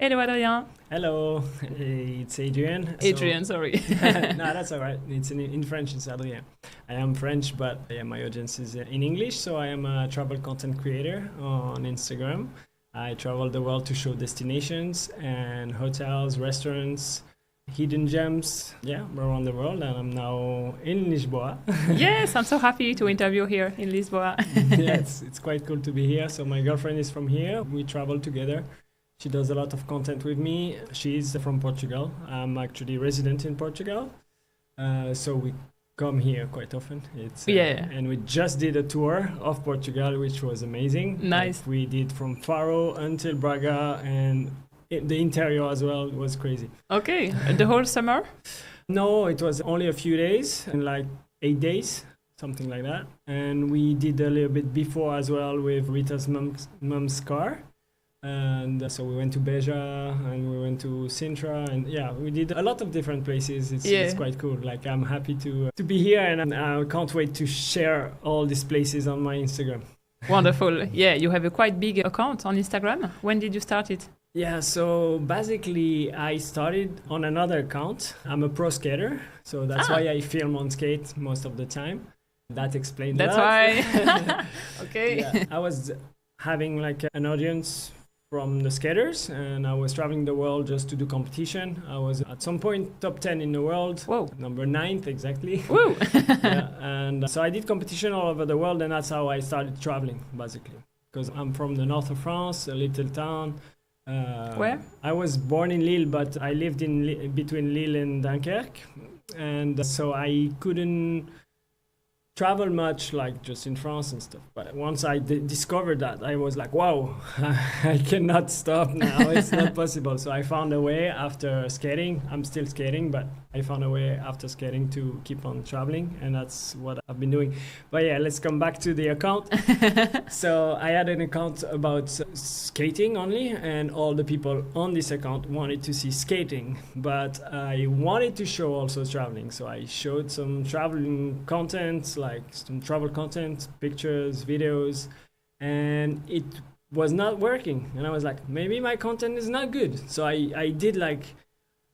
Hello, Adrien. Hello, it's Adrien. Adrien, sorry. No, that's all right. It's in French, it's Adrien. I am French, but my audience is in English, so I am a travel content creator on Instagram. I travel the world to show destinations and hotels, restaurants, hidden gems, around the world, and I'm now in Lisboa. Yes, I'm so happy to interview here in Lisboa. Yes, it's quite cool to be here. So my girlfriend is from here. We travel together. She does a lot of content with me. She's from Portugal. I'm actually resident in Portugal. So we come here quite often. And we just did a tour of Portugal, which was amazing. Nice. Like we did from Faro until Braga, and the interior as well was crazy. Okay, the whole summer? No, it was only a few days, and like 8 days, something like that. And we did a little bit before as well with Rita's mom's car. And so we went to Beja and we went to Sintra, and we did a lot of different places. It's quite cool. Like, I'm happy to be here, and I can't wait to share all these places on my Instagram. Wonderful. Yeah, you have a quite big account on Instagram. When did you start it? Yeah, so basically I started on another account. I'm a pro skater, so that's why I film on skate most of the time. That explains that. That's why. Okay. Yeah, I was having like an audience from the skaters, and I was traveling the world just to do competition. I was at some point top 10 in the world. Whoa. Number 9th exactly. Woo. And so I did competition all over the world, and that's how I started traveling basically. Because I'm from the north of France, a little town. Where? I was born in Lille, but I lived in between Lille and Dunkirk, and so I couldn't travel much, like just in France and stuff. But once I discovered that, I was like, wow, I cannot stop now. It's not possible. So I found a way after skating. I'm still skating, but I found a way after skating to keep on traveling, and that's what I've been doing. But yeah, let's come back to the account. So I had an account about skating only, and all the people on this account wanted to see skating, but I wanted to show also traveling. So I showed some traveling content, like some travel content, pictures, videos, and it was not working. And I was like, maybe my content is not good. So I did like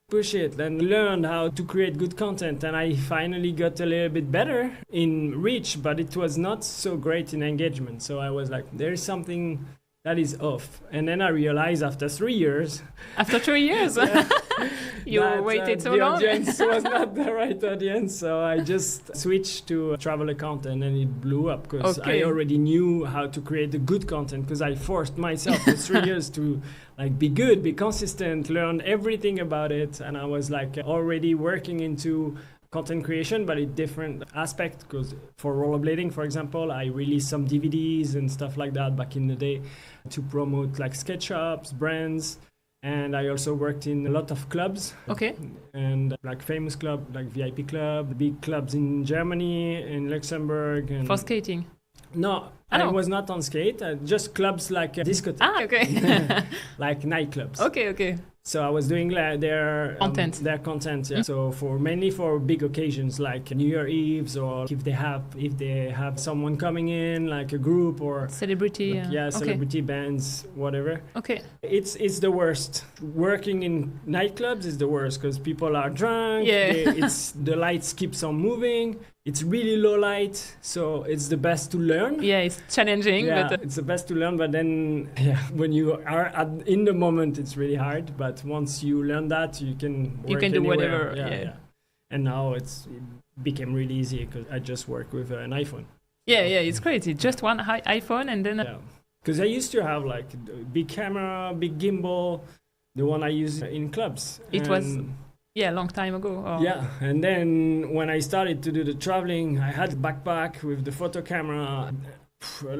push it and learned how to create good content, and I finally got a little bit better in reach, but it was not so great in engagement. So I was like, there is something that is off. And then I realized after 3 years. After 3 years? You waited so long? The audience was not the right audience, so I just switched to a travel account, and then it blew up because I already knew how to create the good content, because I forced myself for 3 years to like be good, be consistent, learn everything about it, and I was like already working into content creation, but a different aspect, because for rollerblading, for example, I released some DVDs and stuff like that back in the day to promote like skate shops, brands. And I also worked in a lot of clubs. Okay. And like famous club, like VIP club, big clubs in Germany, in Luxembourg. And for skating? No, I was not on skate. Just clubs like discotheques. Ah, okay. Like nightclubs. Okay. So I was doing their content. Yeah. So mainly for big occasions like New Year Eves, or if they have someone coming in, like a group or celebrity. Celebrity bands, whatever. Okay. It's the worst. Working in nightclubs is the worst because people are drunk. Yeah. The lights keeps on moving. It's really low light, so it's the best to learn. Yeah, it's challenging. Yeah, but it's the best to learn, but then when you are in the moment, it's really hard. But once you learn that, you can work do anywhere. whatever. Yeah. And now it became really easy because I just work with an iPhone. Yeah, it's crazy. Just one iPhone, and then... Because I used to have like a big camera, big gimbal, the one I use in clubs. It was... Yeah, a long time ago. Oh. Yeah, and then when I started to do the traveling, I had a backpack with the photo camera,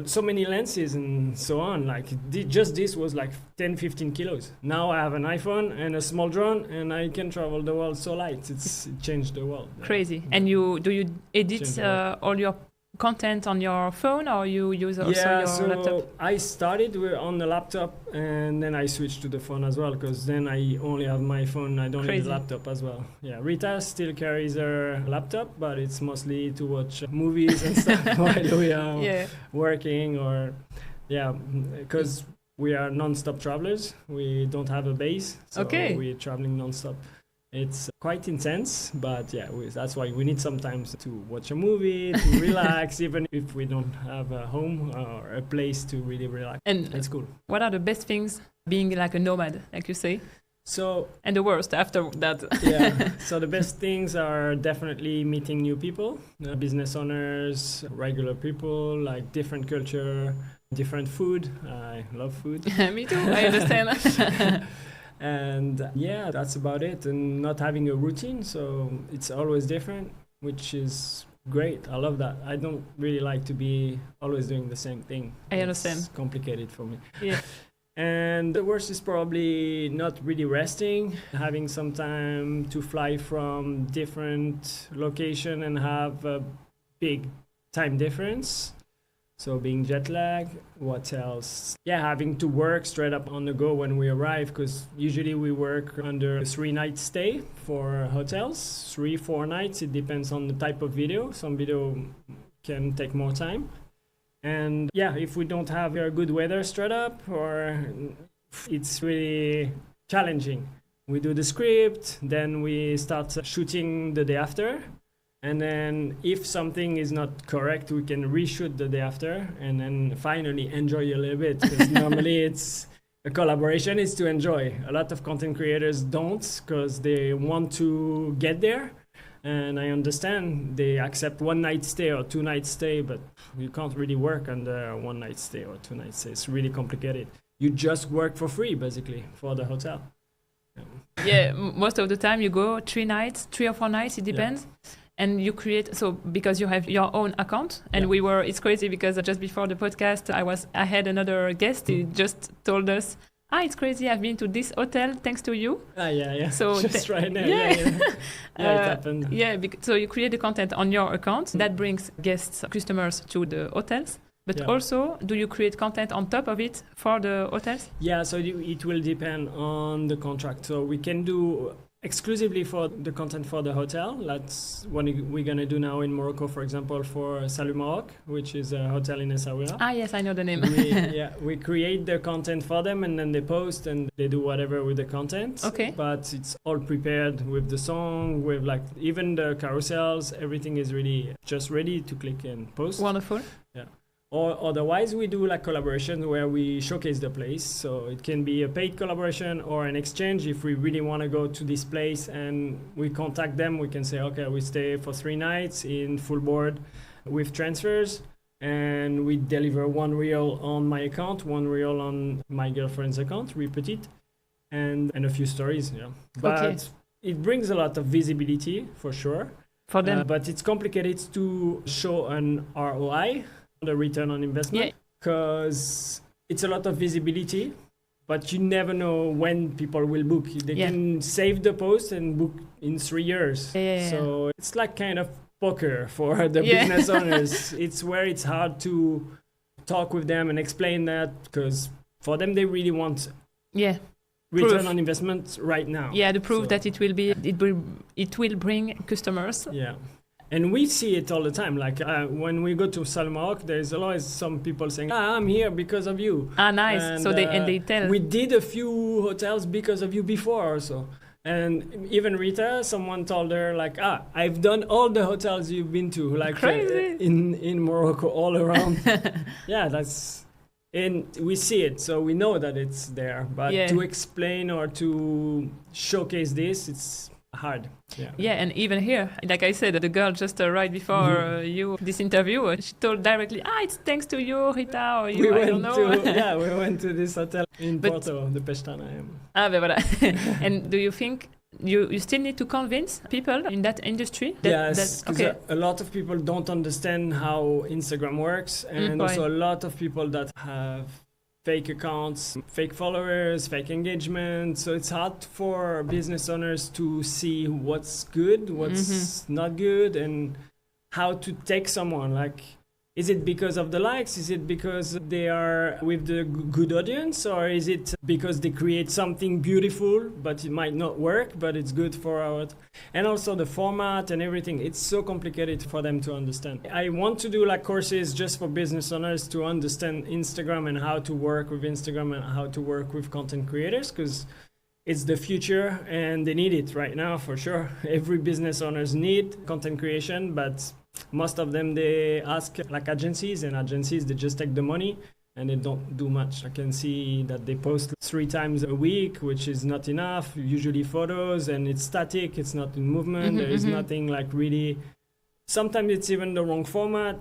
so many lenses and so on. Like just this was like 10, 15 kilos. Now I have an iPhone and a small drone, and I can travel the world so light. It changed the world. Crazy. And do you edit all your content on your phone, or you use also your laptop? I started on the laptop, and then I switched to the phone as well, because then I only have my phone. I don't need the laptop as well. Yeah, Rita still carries her laptop, but it's mostly to watch movies and stuff while we are working, or because we are non-stop travelers. We don't have a base, so we're traveling non-stop. It's quite intense, but yeah, that's why we need sometimes to watch a movie, to relax, even if we don't have a home or a place to really relax. And it's cool. What are the best things being like a nomad, like you say? So, and the worst after that? Yeah, so the best things are definitely meeting new people, business owners, regular people, like different culture, different food. I love food. Me too, I understand. And yeah, that's about it. And not having a routine, so it's always different, which is great. I love that. I don't really like to be always doing the same thing. I understand. It's complicated for me. Yeah. And the worst is probably not really resting, having some time to fly from different location and have a big time difference. So being jet lag, what else? Yeah, having to work straight up on the go when we arrive, because usually we work under a 3-night stay for hotels, 3-4 nights. It depends on the type of video. Some video can take more time. And yeah, if we don't have good weather straight up, or it's really challenging. We do the script, then we start shooting the day after. And then if something is not correct, we can reshoot the day after and then finally enjoy a little bit. Because normally it's a collaboration is to enjoy. A lot of content creators don't because they want to get there. And I understand they accept 1-night stay or 2-night stay, but you can't really work under 1-night stay or 2-night stay. It's really complicated. You just work for free, basically, for the hotel. Yeah, most of the time you go 3 nights, 3 or 4 nights, it depends. Yeah. And you create, so because you have your own account, and it's crazy because just before the podcast, I had another guest, he just told us, it's crazy, I've been to this hotel thanks to you. Yeah. So just right now, yeah. It happened. Yeah, so you create the content on your account, that brings guests, customers to the hotels. But also, do you create content on top of it for the hotels? Yeah, so it will depend on the contract. So we can do exclusively for the content for the hotel. That's what we're going to do now in Morocco, for example, for Hazebrouck, which is a hotel in Essaouira. Yes, I know the name. We create the content for them and then they post and they do whatever with the content. Okay. But it's all prepared with the song, with like even the carousels, everything is really just ready to click and post. Wonderful. Yeah. Or otherwise, we do like collaborations where we showcase the place. So it can be a paid collaboration or an exchange. If we really want to go to this place and we contact them, we can say, okay, we stay for 3 nights in full board with transfers. And we deliver 1 reel on my account, 1 reel on my girlfriend's account, Repetit, and a few stories. Yeah. But it brings a lot of visibility for sure. For them. But it's complicated to show an ROI. The return on investment, because it's a lot of visibility, but you never know when people will book. They can save the post and book in 3 years. So it's like kind of poker for the business owners. It's where it's hard to talk with them and explain that, because for them they really want return on investment right now. Yeah, the proof that it will bring customers. Yeah. And we see it all the time. Like when we go to Hazebrouck, there's always some people saying, I'm here because of you. Nice. And, so they tell. We did a few hotels because of you before also. And even Rita, someone told her like, I've done all the hotels you've been to, like crazy. In Morocco, all around. And we see it, so we know that it's there. But to explain or to showcase this, it's hard. And even here, like I said, the girl just right before this interview, she told directly, it's thanks to you, Rita, or you, I don't know. We went to this hotel in Porto, the Pestana. Voilà. And do you think you still need to convince people in that industry? Yes, because a lot of people don't understand how Instagram works, and also a lot of people that have fake accounts, fake followers, fake engagement. So it's hard for business owners to see what's good, what's not good, and how to take someone. Like Is it because of the likes? Is it because they are with the good audience? Or is it because they create something beautiful, but it might not work, but it's good for our... And also the format and everything. It's so complicated for them to understand. I want to do like courses just for business owners to understand Instagram and how to work with Instagram and how to work with content creators, because it's the future and they need it right now for sure. Every business owners need content creation, but most of them, they ask like agencies, and agencies, they just take the money and they don't do much. I can see that they post 3 times a week, which is not enough, usually photos, and it's static, it's not in movement, there is nothing like really... Sometimes it's even the wrong format.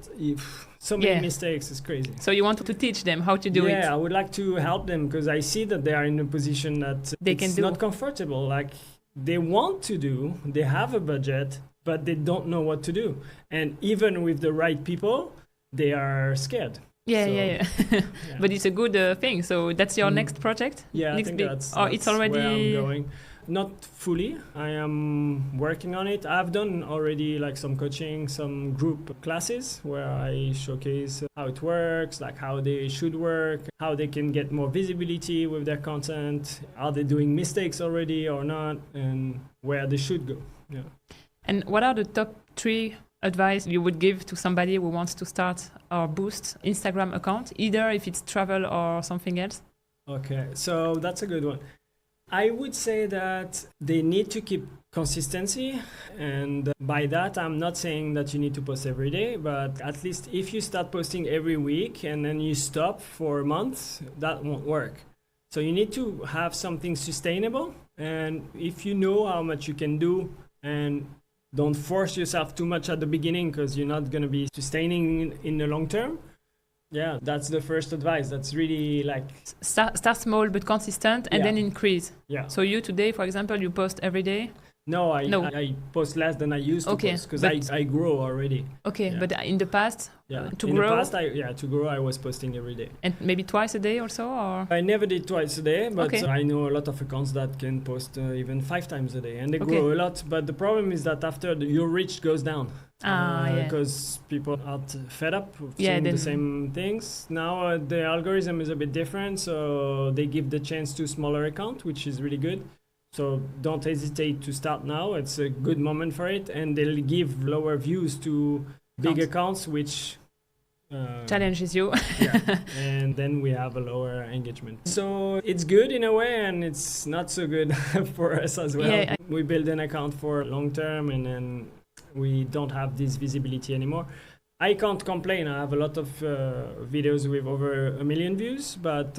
So many mistakes, it's crazy. So you want to teach them how to do it? Yeah, I would like to help them because I see that they are in a position that it's not comfortable. Like they want to do, they have a budget, but they don't know what to do. And even with the right people, they are scared. Yeah. But it's a good thing. So that's your next project? Yeah, next I think that's it's already where I'm going. Not fully. I am working on it. I've done already like some coaching, some group classes where I showcase how it works, like how they should work, how they can get more visibility with their content, are they doing mistakes already or not, and where they should go. Yeah. And what are the top 3 advice you would give to somebody who wants to start or boost Instagram account, either if it's travel or something else? Okay, so that's a good one. I would say that they need to keep consistency, and by that I'm not saying that you need to post every day, but at least if you start posting every week and then you stop for a month, that won't work. So you need to have something sustainable, and if you know how much you can do, and don't force yourself too much at the beginning because you're not going to be sustaining in the long term. Yeah, that's the first advice. That's really like... Start small but consistent and then increase. Yeah. So you today, for example, you post every day? No, I post less than I used to post because I grow already. Okay, but in the past, to in grow? In the past, to grow, I was posting every day. And maybe twice a day or so? Or? I never did twice a day, but I know a lot of accounts that can post even 5 times a day, and they grow a lot. But the problem is that after your reach goes down. Because people are fed up with seeing the same things. Now the algorithm is a bit different, so they give the chance to smaller account, which is really good. So don't hesitate to start now. It's a good moment for it, and they'll give lower views to big accounts, which challenges you. And then we have a lower engagement. So it's good in a way, and it's not so good for us as well. We build an account for long term, and then we don't have this visibility anymore. I can't complain. I have a lot of videos with over 1 million views, but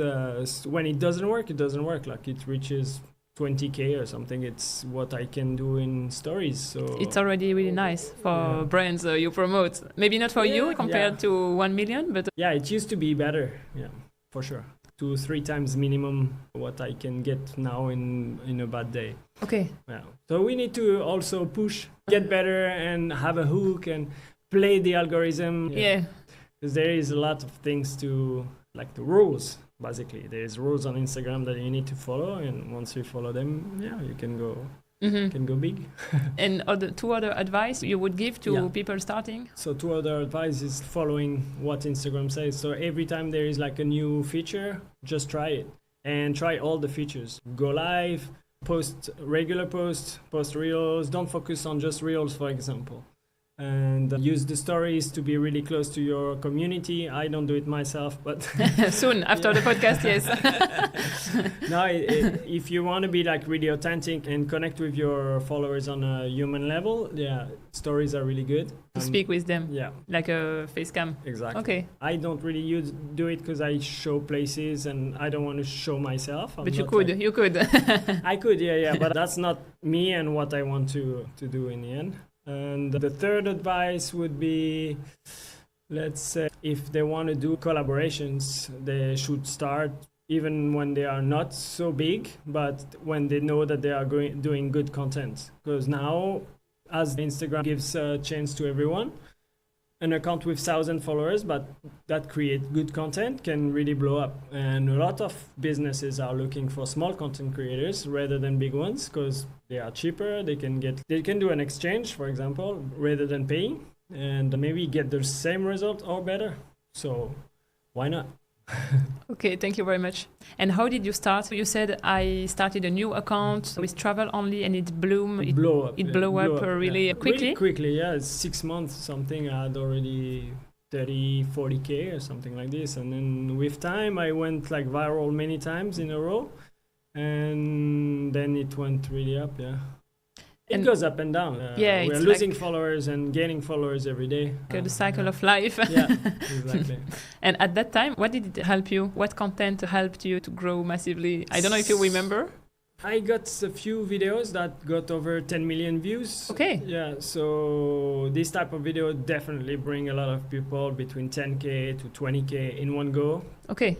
when it doesn't work, it doesn't work. Like it reaches 20K or something. It's what I can do in stories. So it's already really nice for brands you promote. Maybe not for you compared to 1 million, but it used to be better. Yeah, for sure. 2-3 times minimum what I can get now in a bad day. Okay. Yeah. So we need to also push, get better, and have a hook and play the algorithm. Yeah. Because there is a lot of things to, like the rules, basically. There's rules on Instagram that you need to follow, and once you follow them, you can go can go big. And 2 other advice you would give to people starting? So 2 other advice is following what Instagram says. So every time there is like a new feature, just try it and try all the features. Go live, post regular posts, post reels. Don't focus on just reels, for example. And use the stories to be really close to your community. I don't do it myself, but soon after the podcast, yes. No, if you want to be like really authentic and connect with your followers on a human level, stories are really good. To speak with them, like a face cam. Exactly. Okay. I don't really do it because I show places and I don't want to show myself. But you could. I could, but that's not me and what I want to do in the end. And the third advice would be, let's say, if they want to do collaborations, they should start even when they are not so big, but when they know that they are doing good content. Because now, as Instagram gives a chance to everyone, an account with 1,000 followers, but that create good content can really blow up. And a lot of businesses are looking for small content creators rather than big ones because they are cheaper. They can do an exchange, for example, rather than paying. and maybe get the same result or better. So why not? Okay, thank you very much. And how did you start? You said I started a new account with travel only, and it bloomed. It blew up. It blew up really quickly. Really quickly, yeah. It's 6 months something. I had already 30, 40K or something like this. And then with time, I went like viral many times in a row. And then it went really up, yeah. It goes up and down. We're losing followers and gaining followers every day. The cycle of life. Yeah, exactly. And at that time, what did it help you? What content helped you to grow massively? I don't know if you remember. I got a few videos that got over 10 million views. Okay. Yeah, so this type of video definitely bring a lot of people between 10K to 20K in one go. Okay.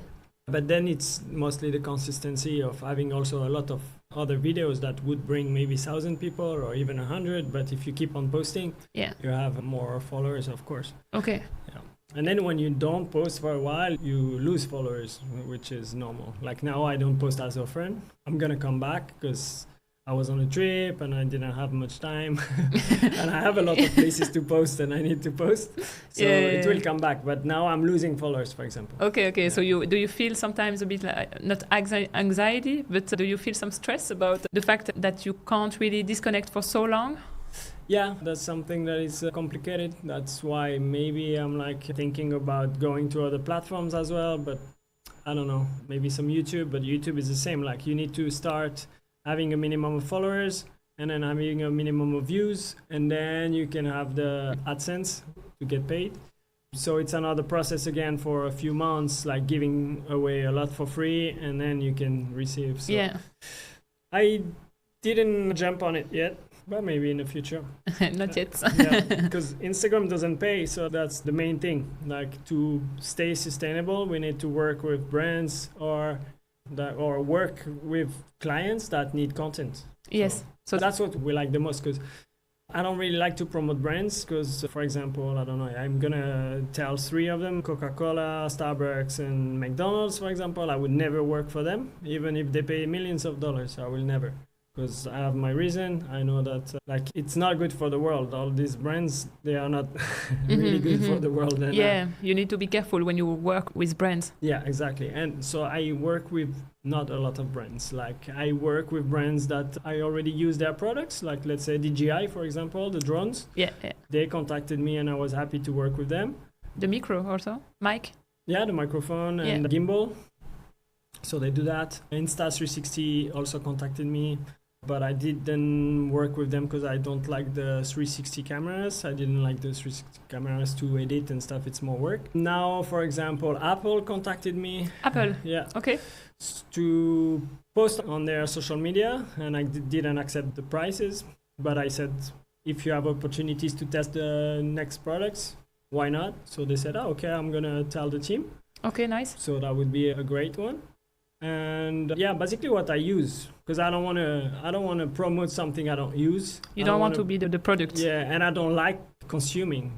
But then it's mostly the consistency of having also a lot of other videos that would bring maybe 1,000 people or even 100. But if you keep on posting, you have more followers, of course. Okay. Yeah. And then when you don't post for a while, you lose followers, which is normal. Like now I don't post as often. I'm going to come back because I was on a trip and I didn't have much time. And I have a lot of places to post and I need to post. So it will come back. But now I'm losing followers, for example. Okay. Yeah. So do you feel sometimes a bit like, not anxiety, but do you feel some stress about the fact that you can't really disconnect for so long? Yeah, that's something that is complicated. That's why maybe I'm like thinking about going to other platforms as well. But I don't know, maybe some YouTube. But YouTube is the same. Like you need to start having a minimum of followers and then having a minimum of views, and then you can have the AdSense to get paid. So it's another process again for a few months, like giving away a lot for free, and then you can receive. So I didn't jump on it yet, but maybe in the future. Not yet. Yeah, because Instagram doesn't pay, so that's the main thing. Like to stay sustainable, we need to work with brands or work with clients that need content. Yes. So that's what we like the most, because I don't really like to promote brands because, for example, I don't know, I'm going to tell 3 of them, Coca-Cola, Starbucks, and McDonald's, for example. I would never work for them, even if they pay millions of dollars. I will never. Because I have my reason. I know that it's not good for the world. All these brands, they are not really good for the world. And you need to be careful when you work with brands. Yeah, exactly. And so I work with not a lot of brands. Like I work with brands that I already use their products. Like let's say DJI, for example, the drones. Yeah. They contacted me and I was happy to work with them. The micro also? Mic? Yeah, the microphone and the gimbal. So they do that. Insta360 also contacted me. But I didn't work with them because I don't like the 360 cameras. I didn't like the 360 cameras to edit and stuff. It's more work. Now, for example, Apple contacted me. Apple? Yeah. Okay. To post on their social media, and I didn't accept the prices. But I said, if you have opportunities to test the next products, why not? So they said, okay, I'm going to tell the team. Okay, nice. So that would be a great one. And basically what I use, because I don't want to promote something I don't use. You don't want to be the product. Yeah, and I don't like consuming.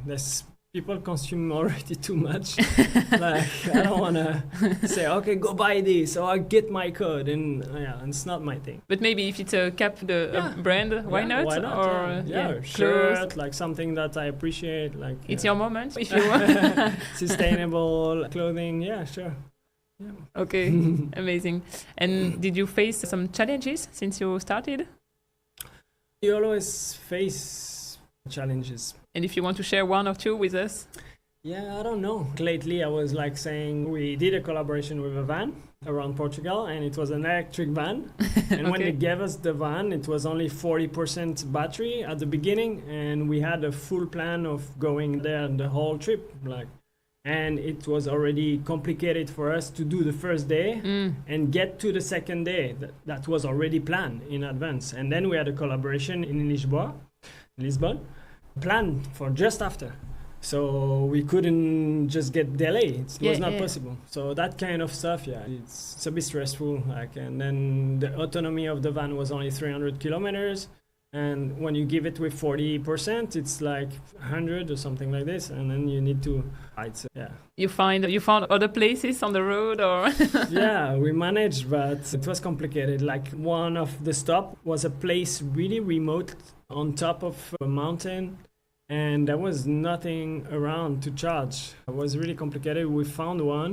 People consume already too much. Like I don't want to say, okay, go buy this or get my code, and it's not my thing. But maybe if it's a brand, why not? Why not? Or shirt, like something that I appreciate. Like it's your moment if you want. Sustainable clothing, yeah, sure. Yeah. Okay, amazing. And did you face some challenges since you started? You always face challenges. And if you want to share one or two with us? Yeah, I don't know. Lately, I was like saying we did a collaboration with a van around Portugal, and it was an electric van. And when they gave us the van, it was only 40% battery at the beginning, and we had a full plan of going there the whole trip, and it was already complicated for us to do the first day and get to the second day. That was already planned in advance. And then we had a collaboration in Lisbon, planned for just after. So we couldn't just get delayed. It was not possible. So that kind of stuff, it's a bit stressful. And then the autonomy of the van was only 300 kilometers. And when you give it with 40%, it's like 100 or something like this, and then you need to. You found other places on the road, or? Yeah, we managed, but it was complicated. Like one of the stop was a place really remote on top of a mountain, and there was nothing around to charge. It was really complicated. We found one,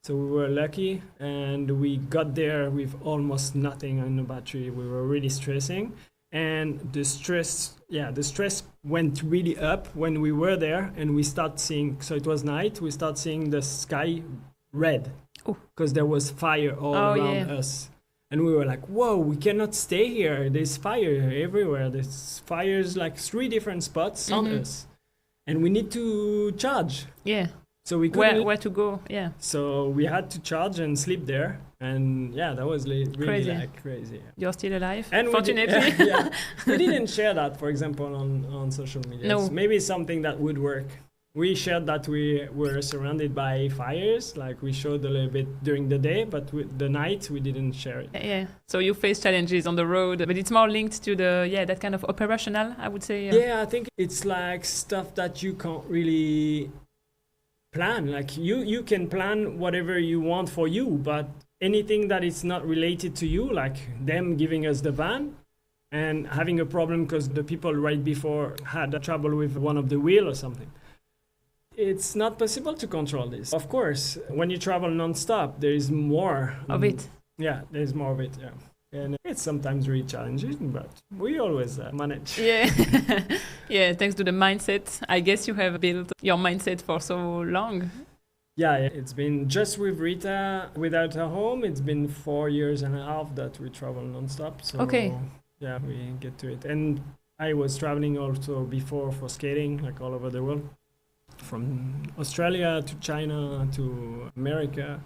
so we were lucky, and we got there with almost nothing on the battery. We were really stressing, and the stress went really up when we were there, and we start seeing, so it was night, we start seeing the sky red because there was fire all around us. And we were like, whoa, we cannot stay here. There's fire everywhere. There's fires like 3 different spots on us. And we need to charge. Yeah. So we couldn't. Where to go? Yeah. So we had to charge and sleep there. And yeah, that was really crazy. Yeah. You're still alive, and fortunately. We didn't share that, for example, on social media. No. Maybe something that would work. We shared that we were surrounded by fires, like we showed a little bit during the day, but the night we didn't share it. Yeah. So you face challenges on the road, but it's more linked to that kind of operational, I would say. Yeah, I think it's like stuff that you can't really plan. Like you can plan whatever you want for you, but anything that is not related to you, like them giving us the van and having a problem because the people right before had trouble with one of the wheel or something. It's not possible to control this. Of course, when you travel non-stop, there is more of it. Yeah, there's more of it, yeah. And it's sometimes really challenging, but we always manage. Yeah. Yeah, thanks to the mindset. I guess you have built your mindset for so long. Yeah, it's been just with Rita, without her home, it's been 4.5 years that we travel non-stop. So yeah, we get to it. And I was traveling also before for skating, like all over the world. From Australia to China to America,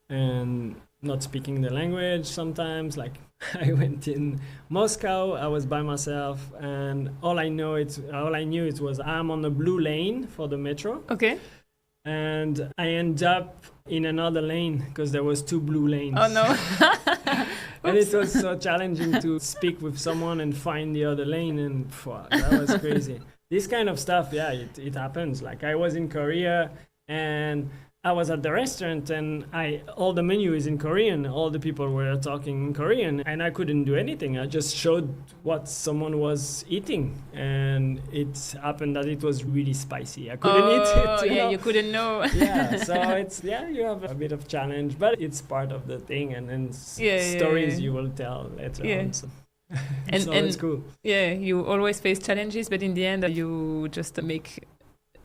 and not speaking the language sometimes. Like I went in Moscow, I was by myself, and all I knew it was I'm on the blue lane for the metro. Okay. And I end up in another lane because there was 2 blue lanes. Oh no. And it was so challenging to speak with someone and find the other lane, and that was crazy. This kind of stuff, yeah, it happens. Like I was in Korea and I was at the restaurant and all the menu is in Korean. All the people were talking in Korean and I couldn't do anything. I just showed what someone was eating, and it happened that it was really spicy. I couldn't eat it. Oh, yeah, you couldn't know. Yeah, so you have a bit of challenge, but it's part of the thing, and then stories you will tell later on. So. And it's cool. Yeah, you always face challenges, but in the end you just make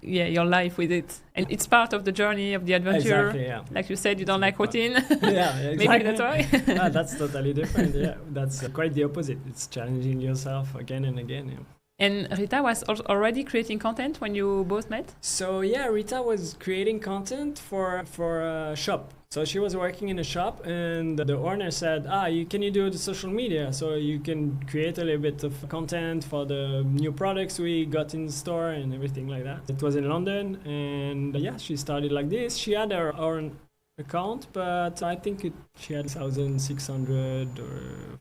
your life with it, and it's part of the journey of the adventure. Exactly, yeah. Like you said, you don't like routine. Yeah, exactly. Maybe that's why. That's totally different. Yeah, that's quite the opposite. It's challenging yourself again and again. Yeah. And Rita was already creating content when you both met? So yeah, Rita was creating content for a shop. So she was working in a shop, and the owner said, can you do the social media? So you can create a little bit of content for the new products we got in the store and everything like that. It was in London, and yeah, she started like this. She had her own account, but I think she had 1,600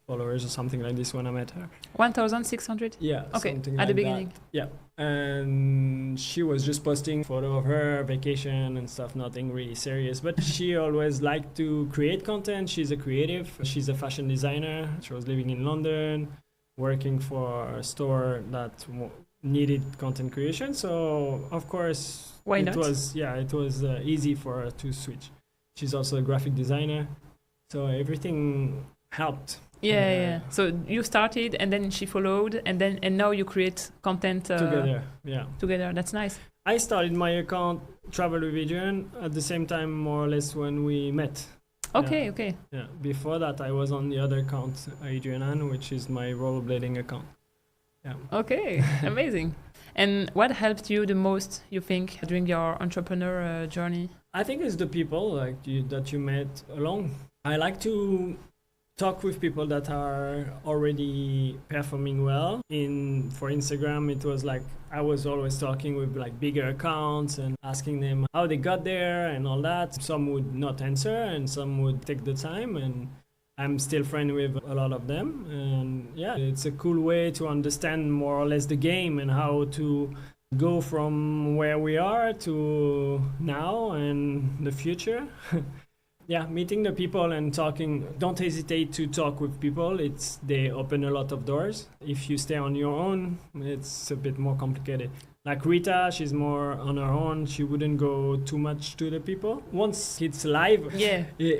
followers or something like this when I met her. 1,600? Yeah. Okay, something at like the beginning. That. Yeah. And she was just posting photo of her vacation and stuff, nothing really serious. But she always liked to create content. She's a creative. She's a fashion designer. She was living in London, working for a store that needed content creation. So, of course, it was easy for her to switch. She's also a graphic designer, so everything helped. Yeah. So you started, and then she followed, and now you create content together. Yeah. Together. That's nice. I started my account Travel with Adrien at the same time, more or less, when we met. Okay. Yeah. Before that, I was on the other account, Adrien Anne, which is my rollerblading account. Yeah. Okay. Amazing. And what helped you the most, you think, during your entrepreneur journey? I think it's the people that you met along. I like to talk with people that are already performing well. For Instagram, it was like I was always talking with like bigger accounts and asking them how they got there and all that. Some would not answer and some would take the time, and I'm still friends with a lot of them. And yeah, it's a cool way to understand more or less the game and how to go from where we are to now and the future. Yeah, meeting the people and talking. Don't hesitate to talk with people. They open a lot of doors. If you stay on your own, it's a bit more complicated. Like Rita, she's more on her own. She wouldn't go too much to the people. Once it's live,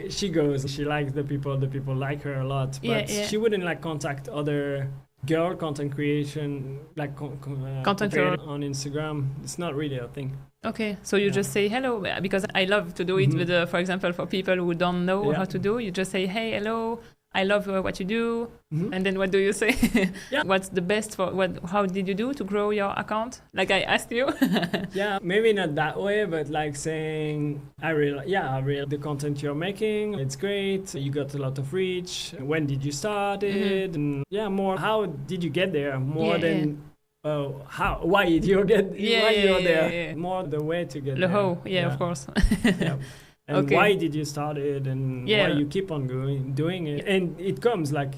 she goes. She likes the people like her a lot. But she wouldn't like contact other girl content creation, like content on Instagram. It's not really a thing. Okay, so you just say hello, because I love to do it with, for example, for people who don't know how to do, you just say, hey, hello, I love what you do. And then what do you say? What's the best how did you do to grow your account? Like I asked you. Maybe not that way, but like saying, I really the content you're making. It's great. You got a lot of reach. When did you start it? And more, how did you get there? More than why did you get you're there? More the way to get the there. How, of course. And why did you start it, and why you keep on doing it? And it comes like,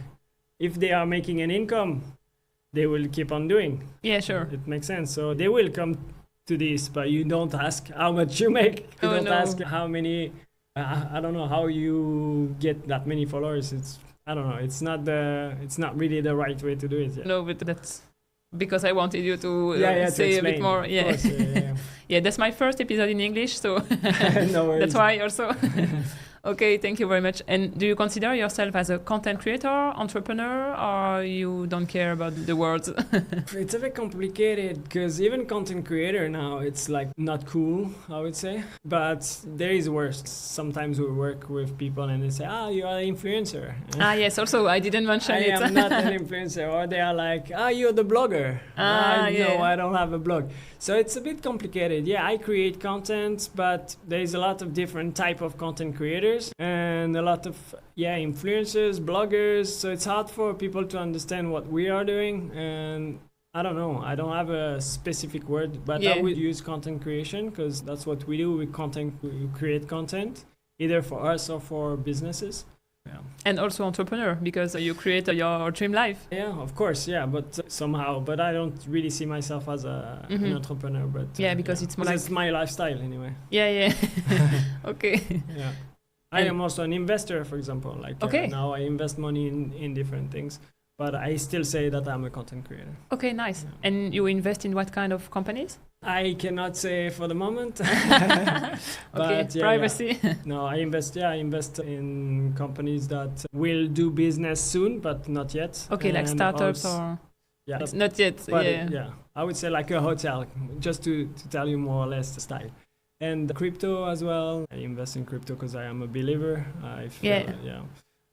if they are making an income, they will keep on doing. Yeah, sure. It makes sense. So they will come to this, but you don't ask how much you make. You don't ask how many. I don't know how you get that many followers. I don't know. It's not really the right way to do it. Yeah. No, but that's because I wanted you to say a bit more. Yeah. Course, yeah, that's my first episode in English, so no worries. That's why also. Okay, thank you very much. And do you consider yourself as a content creator, entrepreneur, or you don't care about the words? It's a bit complicated, because even content creator now, it's like not cool, I would say. But there is worse. Sometimes we work with people and they say, you are an influencer. Yes, also, I didn't mention it. I am not an influencer. Or they are like, you're the blogger. No, I don't have a blog. So it's a bit complicated. Yeah, I create content, but there's a lot of different type of content creators and a lot of influencers, bloggers. So it's hard for people to understand what we are doing. And I don't know. I don't have a specific word, but I would use content creation, because that's what we do. We create content, either for us or for businesses. Yeah. And also entrepreneur, because you create your dream life. Yeah, of course, but somehow. But I don't really see myself as an entrepreneur. But because it's more it's my lifestyle anyway. Yeah. Okay. Yeah. I am also an investor, for example. Like now I invest money in different things. But I still say that I'm a content creator. Okay, nice. Yeah. And you invest in what kind of companies? I cannot say for the moment. But, privacy. Yeah. No, I invest in companies that will do business soon, but not yet. Okay, and like startups or... Yeah. Not yet, but I would say like a hotel, just to tell you more or less the style. And crypto as well. I invest in crypto because I am a believer.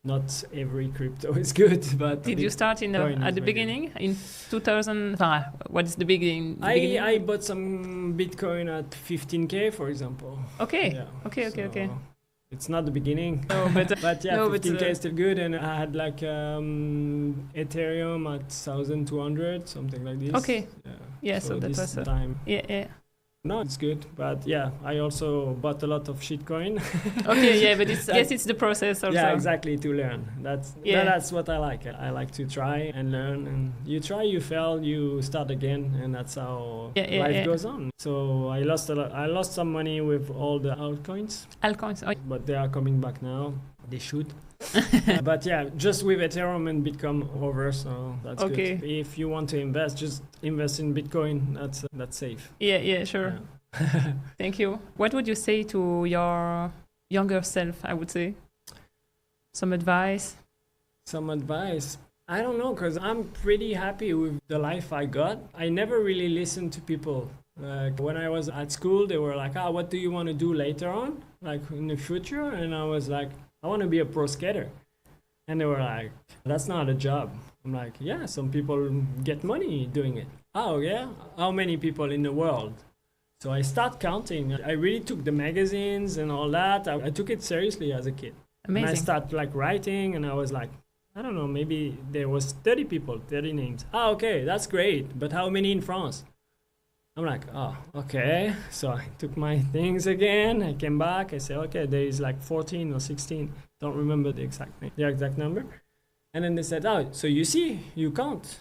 Not every crypto is good, but... Did you start at the beginning, in 2000? What is the beginning? I bought some Bitcoin at 15K, for example. Okay, okay. It's not the beginning, but 15K is still good, and I had like Ethereum at 1,200, something like this. Okay, so that was the time. Yeah. No, it's good, but I also bought a lot of shitcoin. Okay, but I guess it's the process also. Yeah, exactly, to learn. That's what I like. I like to try and learn, and you try, you fail, you start again, and that's how life goes on. So I lost some money with all the altcoins. But they are coming back now. They should. But just with Ethereum and Bitcoin over, so that's good. If you want to invest, just invest in Bitcoin. That's safe. Yeah, sure. Yeah. Thank you. What would you say to your younger self, I would say? Some advice? I don't know, because I'm pretty happy with the life I got. I never really listened to people. When I was at school, they were like, what do you want to do later on? Like in the future? And I was like, I want to be a pro skater. And they were like, that's not a job. I'm like, some people get money doing it. Oh, yeah? How many people in the world? So I start counting. I really took the magazines and all that. I took it seriously as a kid. Amazing. And I started like writing, and I was like, I don't know, maybe there was 30 people, 30 names. Okay, that's great. But how many in France? I'm like, okay. So I took my things again. I came back. I said, okay, there is like 14 or 16. Don't remember the exact number. And then they said, so you see, you count.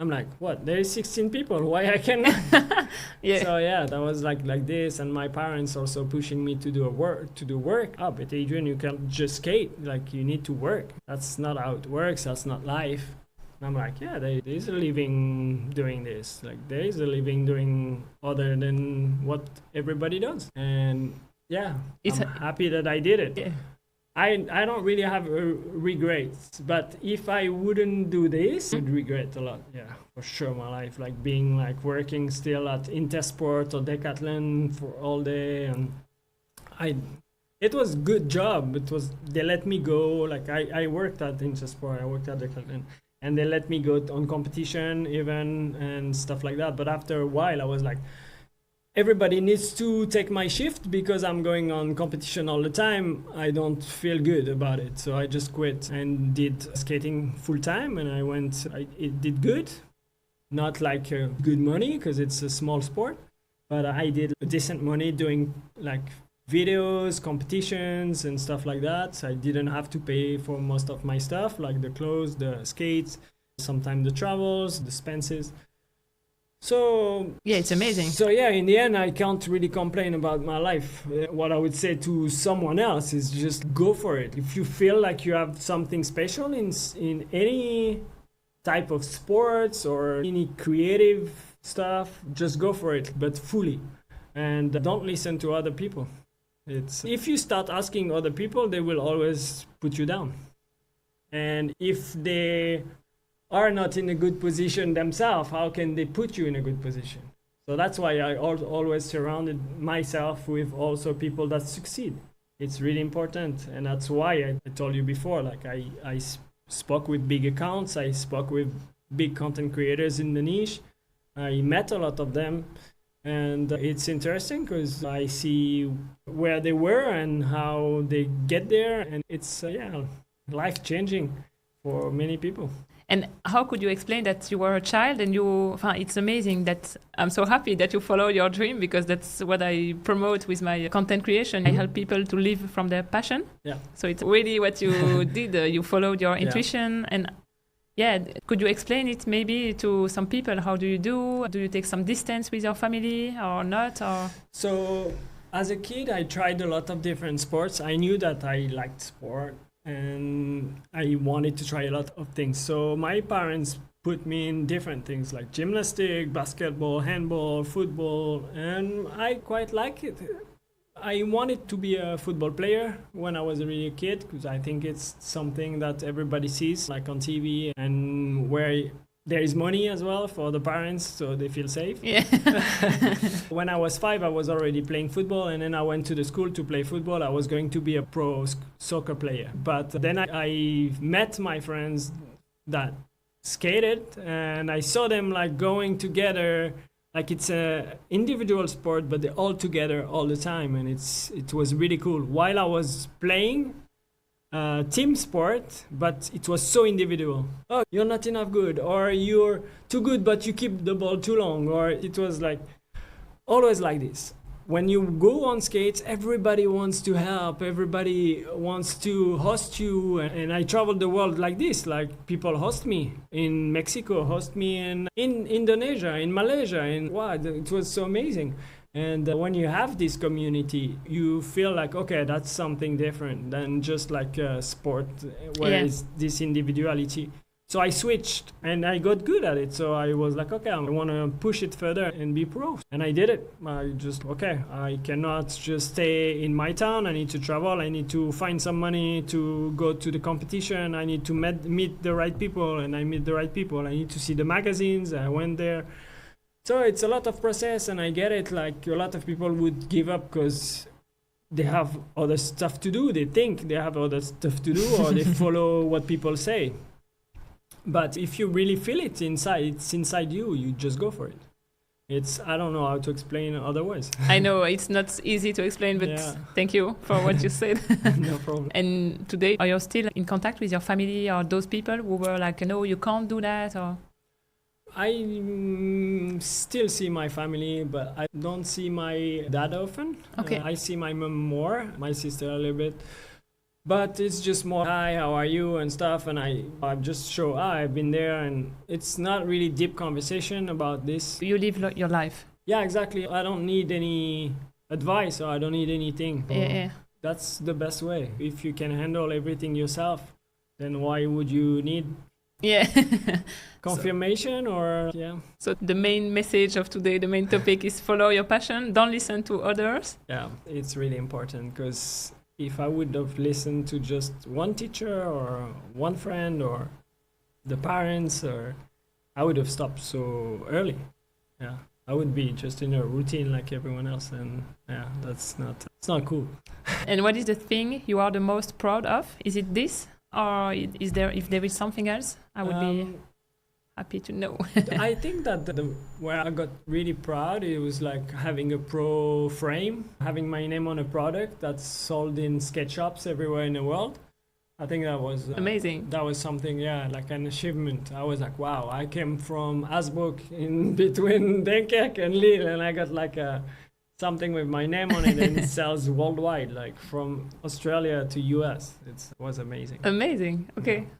I'm like, what? There is 16 people. Why I cannot? So that was like this. And my parents also pushing me to do work. But Adrien, you can't just skate. Like, you need to work. That's not how it works. That's not life. And I'm like, yeah, there is a living doing this. Like, there is a living doing other than what everybody does. And yeah, I'm happy that I did it. Yeah. I don't really have regrets, but if I wouldn't do this, I'd regret a lot. Yeah, for sure, my life, like being like working still at Intersport or Decathlon for all day, and it was good job. They let me go. Like I worked at Intersport, I worked at Decathlon, and they let me go on competition even and stuff like that. But after a while, I was like, everybody needs to take my shift because I'm going on competition all the time. I don't feel good about it. So I just quit and did skating full time, and it did good. Not like good money because it's a small sport, but I did decent money doing like videos, competitions and stuff like that. So I didn't have to pay for most of my stuff, like the clothes, the skates, sometimes the travels, the expenses. So yeah, it's amazing. So yeah, in the end, I can't really complain about my life. What I would say to someone else is just go for it. If you feel like you have something special in any type of sports or any creative stuff, just go for it, but fully, and don't listen to other people. If you start asking other people, they will always put you down, and if they are not in a good position themselves, how can they put you in a good position? So that's why I always surrounded myself with also people that succeed. It's really important, and that's why I told you before, like I spoke with big accounts, I spoke with big content creators in the niche, I met a lot of them, and it's interesting because I see where they were and how they get there, and it's life-changing for many people. And how could you explain that you were a child and it's amazing that I'm so happy that you followed your dream, because that's what I promote with my content creation. I help people to live from their passion. Yeah. So it's really what you did. You followed your intuition. And yeah, could you explain it maybe to some people? How do you do? Do you take some distance with your family or not? Or So as a kid, I tried a lot of different sports. I knew that I liked sport, and I wanted to try a lot of things. So my parents put me in different things like gymnastics, basketball, handball, football, and I quite like it. I wanted to be a football player when I was a really kid, because I think it's something that everybody sees like on TV, and where there is money as well for the parents, so they feel safe. yeah. When I was 5, I was already playing football, and then I went to the school to play football. I was going to be a pro soccer player. But then I met my friends that skated, and I saw them like going together. Like it's a individual sport, but they're all together all the time, and it was really cool. While I was playing, team sport, but it was so individual. Oh, you're not enough good, or you're too good but you keep the ball too long, or it was like always like this. When you go on skates, everybody wants to help, everybody wants to host you, and I traveled the world like this. Like people host me in Mexico, host me in Indonesia, in Malaysia, and wow, it was so amazing. And when you have this community, you feel like, okay, that's something different than just like a sport where it's this individuality. So I switched and I got good at it. So I was like, okay, I want to push it further and be pro. And I did it. I cannot just stay in my town. I need to travel. I need to find some money to go to the competition. I need to meet the right people, and I meet the right people. I need to see the magazines. I went there. So it's a lot of process, and I get it. Like a lot of people would give up because they have other stuff to do. They think they have other stuff to do, or they follow what people say. But if you really feel it inside, it's inside you, you just go for it. I don't know how to explain otherwise. I know it's not easy to explain, but thank you for what you said. No problem. And today, are you still in contact with your family or those people who were like, no, you can't do that? Or I still see my family, but I don't see my dad often. Okay. I see my mom more, my sister a little bit. But it's just more, hi, how are you, and stuff. And I just show, I've been there. And it's not really deep conversation about this. You live your life. Yeah, exactly. I don't need any advice, or I don't need anything. Yeah. That's the best way. If you can handle everything yourself, then why would you need Yeah. Confirmation or yeah. So the main message of today, the main topic is follow your passion. Don't listen to others. Yeah, it's really important because if I would have listened to just one teacher or one friend or the parents, or I would have stopped so early. Yeah, I would be just in a routine like everyone else, and yeah, it's not cool. And what is the thing you are the most proud of? Is it this, or is there, if there is something else, I would be happy to know. I think that where I got really proud, it was like having a pro frame, having my name on a product that's sold in sketch shops everywhere in the world. I think that was amazing. That was something, yeah, like an achievement. I was like, wow, I came from Hazebrouck in between Dunkirk and Lille, and I got like something with my name on it, and it sells worldwide, like from Australia to US. It was amazing. Amazing. Okay. Yeah.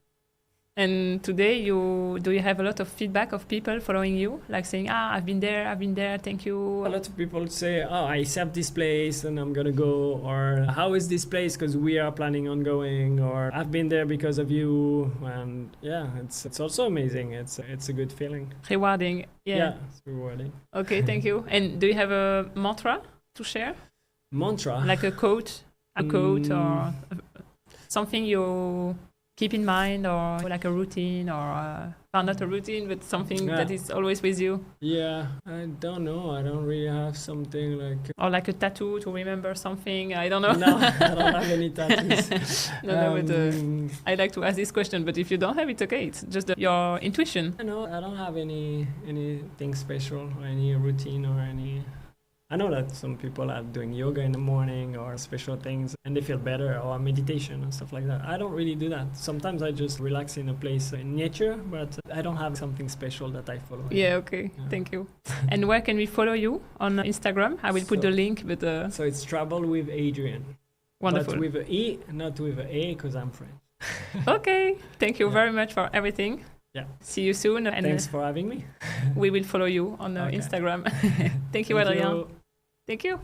And today, do you have a lot of feedback of people following you, like saying, I've been there, thank you? A lot of people say, I serve this place and I'm gonna go, or how is this place because we are planning on going, or I've been there because of you. And yeah, it's also amazing. It's a good feeling. Rewarding. Yeah, it's rewarding. Okay, thank you. And do you have a mantra to share? Mantra? Like a quote or something you keep in mind, or like a routine, or not a routine, but something that is always with you? Yeah, I don't know. I don't really have something like... Or like a tattoo to remember something. I don't know. No, I don't have any tattoos. But I like to ask this question, but if you don't have it, okay. It's just your intuition. No, I don't have anything special, or any routine, or any... I know that some people are doing yoga in the morning or special things and they feel better, or meditation and stuff like that. I don't really do that. Sometimes I just relax in a place in nature, but I don't have something special that I follow. Yeah, okay. Yeah. Thank you. And where can we follow you on Instagram? I will put the link. But so it's Travel with Adrien. Wonderful. But with an E, not with an A, because I'm French. Okay. Thank you very much for everything. Yeah. See you soon. And thanks for having me. We will follow you on Instagram. Thank you, Adrien. Thank you.